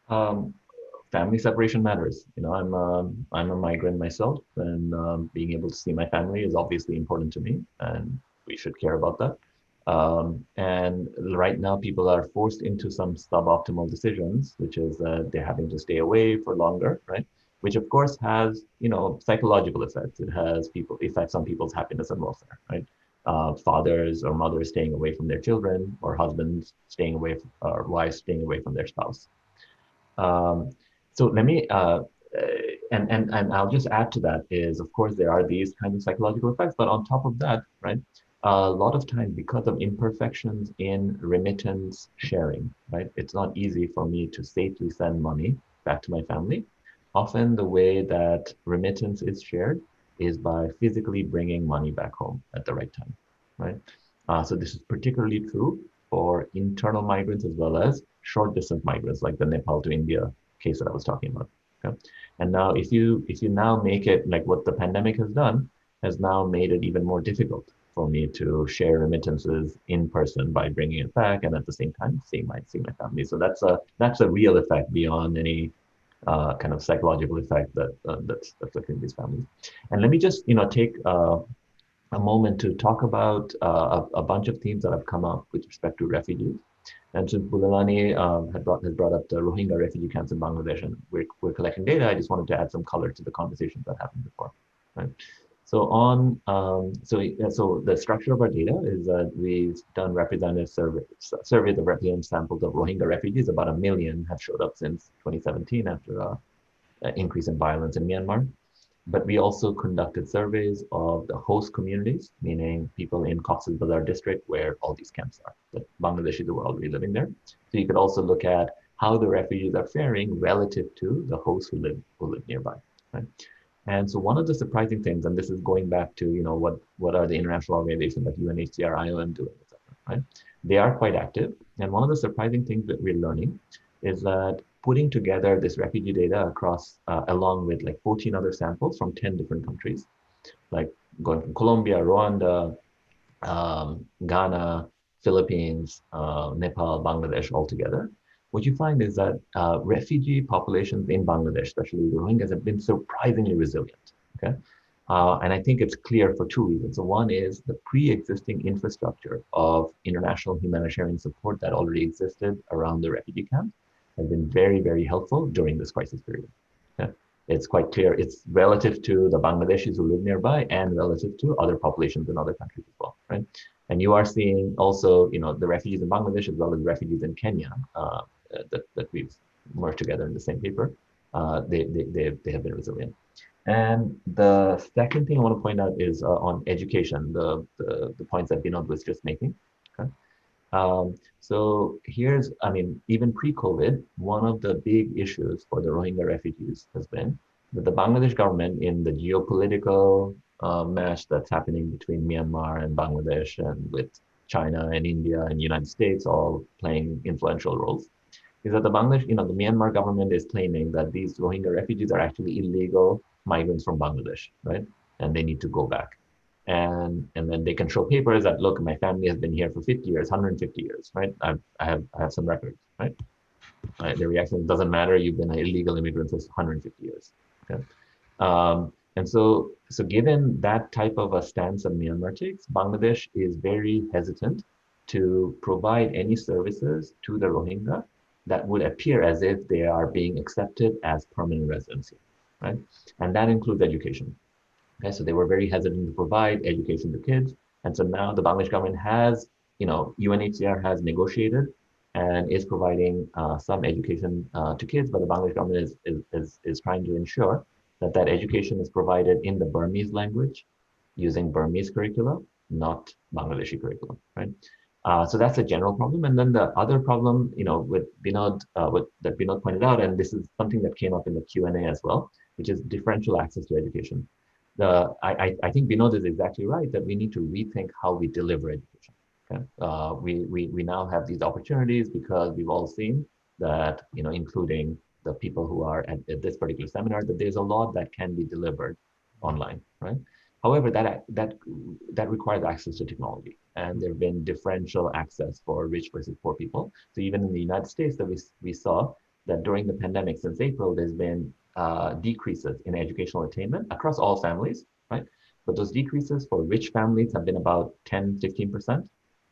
Family separation matters. I'm a migrant myself, and being able to see my family is obviously important to me, and we should care about that. And right now, people are forced into some suboptimal decisions, which is they're having to stay away for longer, right? Which of course has, psychological effects. It has effects on people's happiness and welfare, right? Fathers or mothers staying away from their children, or husbands staying away, or wives staying away from their spouse. So let me, and I'll just add to that is, of course, there are these kinds of psychological effects, but on top of that, right, a lot of times because of imperfections in remittance sharing, right, it's not easy for me to safely send money back to my family. Often the way that remittance is shared is by physically bringing money back home at the right time, right? So this is particularly true for internal migrants as well as short distance migrants, like the Nepal to India case that I was talking about. Okay? And now if you now make it like what the pandemic has done, has now made it even more difficult for me to share remittances in person by bringing it back, and at the same time seeing my family. So that's a real effect beyond any kind of psychological effect that's affecting these families. And let me just take a moment to talk about a bunch of themes that have come up with respect to refugees. And since Bulelani has brought up the Rohingya refugee camps in Bangladesh, and we're collecting data, I just wanted to add some color to the conversations that happened before. Right. So so the structure of our data is that we've done representative surveys of representative samples of Rohingya refugees. About 1 million have showed up since 2017 after an increase in violence in Myanmar. But we also conducted surveys of the host communities, meaning people in Cox's Bazar district where all these camps are. The Bangladeshis who are already living there. So you could also look at how the refugees are faring relative to the hosts who live nearby. Right? And so one of the surprising things, and this is going back to what are the international organizations like UNHCR, IOM doing, et cetera, right? They are quite active. And one of the surprising things that we're learning is that putting together this refugee data across, along with like 14 other samples from 10 different countries, like going from Colombia, Rwanda, Ghana, Philippines, Nepal, Bangladesh all together, what you find is that refugee populations in Bangladesh, especially the Rohingyas, have been surprisingly resilient, okay? And I think it's clear for two reasons. So one is the pre-existing infrastructure of international humanitarian support that already existed around the refugee camps has been very, very helpful during this crisis period. Okay? It's quite clear. It's relative to the Bangladeshis who live nearby and relative to other populations in other countries as well, right? And you are seeing also, the refugees in Bangladesh as well as refugees in Kenya that we've merged together in the same paper. They have been resilient. And the second thing I want to point out is on education, the points that Vinod was just making. Okay? So here's, even pre-COVID, one of the big issues for the Rohingya refugees has been that the Bangladesh government, in the geopolitical mesh that's happening between Myanmar and Bangladesh, and with China and India and United States all playing influential roles, is that the Myanmar government is claiming that these Rohingya refugees are actually illegal migrants from Bangladesh, right? And they need to go back. And then they can show papers that, look, my family has been here for 50 years, 150 years, right? I have some records, right? The reaction doesn't matter. You've been an illegal immigrant for 150 years. Okay. And so given that type of a stance that Myanmar takes, Bangladesh is very hesitant to provide any services to the Rohingya that would appear as if they are being accepted as permanent residency, right? And that includes education. Okay, so they were very hesitant to provide education to kids. And so now the Bangladesh government has, UNHCR has negotiated and is providing some education to kids, but the Bangladesh government is trying to ensure that education is provided in the Burmese language using Burmese curricula, not Bangladeshi curriculum, right? So that's a general problem. And then the other problem, with Vinod, that Vinod pointed out, and this is something that came up in the Q&A as well, which is differential access to education. I think Vinod is exactly right that we need to rethink how we deliver education. Okay? We now have these opportunities because we've all seen that, including the people who are at this particular seminar, that there's a lot that can be delivered online, right? However, that requires access to technology, and there have been differential access for rich versus poor people. So even in the United States, that we saw that during the pandemic since April, there's been decreases in educational attainment across all families, right? But those decreases for rich families have been about 10, 15%,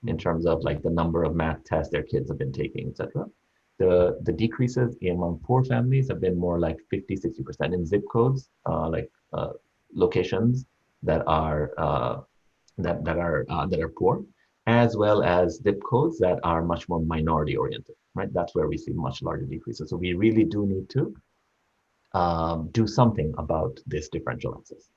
in terms of like the number of math tests their kids have been taking, etc. The decreases among poor families have been more like 50-60% in zip codes, locations that are poor, as well as zip codes that are much more minority oriented, right? That's where we see much larger decreases. So we really do need to do something about this differential access.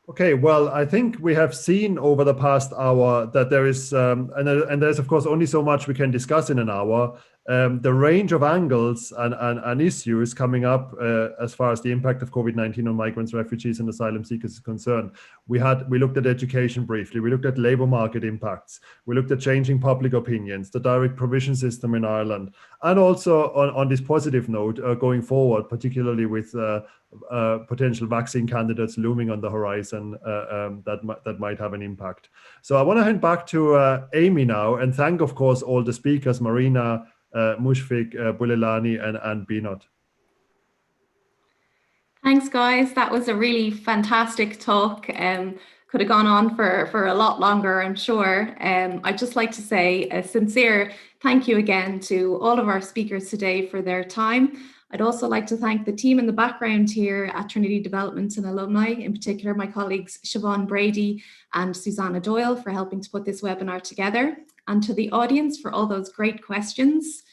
Okay, well, I think we have seen over the past hour that there is, and there's of course only so much we can discuss in an hour, the range of angles and issues coming up as far as the impact of COVID-19 on migrants, refugees, and asylum seekers is concerned. We looked at education briefly, we looked at labor market impacts, we looked at changing public opinions, the direct provision system in Ireland, and also on this positive note, going forward, particularly with potential vaccine candidates looming on the horizon that might have an impact. So I want to hand back to Amy now and thank, of course, all the speakers, Marina, Mushrik, Bulelani, and Vinod. Thanks, guys. That was a really fantastic talk. Could have gone on for a lot longer, I'm sure. I'd just like to say a sincere thank you again to all of our speakers today for their time. I'd also like to thank the team in the background here at Trinity Development and Alumni, in particular my colleagues Siobhan Brady and Susanna Doyle for helping to put this webinar together, and to the audience for all those great questions.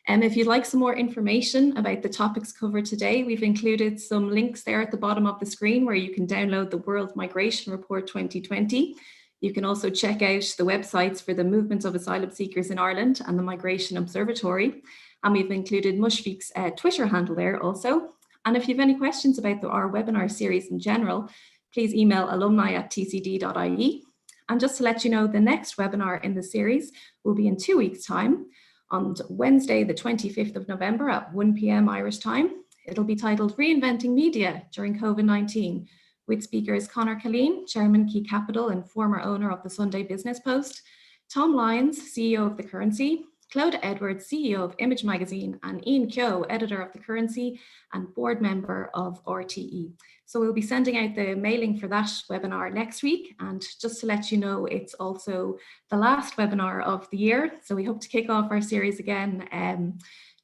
If you'd like some more information about the topics covered today, we've included some links there at the bottom of the screen where you can download the World Migration Report 2020. You can also check out the websites for the Movement of Asylum Seekers in Ireland and the Migration Observatory. And we've included Mushrik's Twitter handle there also. And if you have any questions about our webinar series in general, please email alumni@tcd.ie. And just to let you know, the next webinar in the series will be in 2 weeks' time, on Wednesday, the 25th of November at 1 p.m. Irish time. It'll be titled Reinventing Media During COVID-19, with speakers Conor Killeen, Chairman Key Capital and former owner of the Sunday Business Post, Tom Lyons, CEO of The Currency, Claude Edwards, CEO of Image Magazine, and Ian Kyo, editor of The Currency and board member of RTE. So we'll be sending out the mailing for that webinar next week. And just to let you know, it's also the last webinar of the year. So we hope to kick off our series again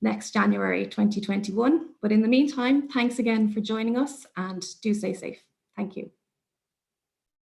next January 2021. But in the meantime, thanks again for joining us and do stay safe. Thank you.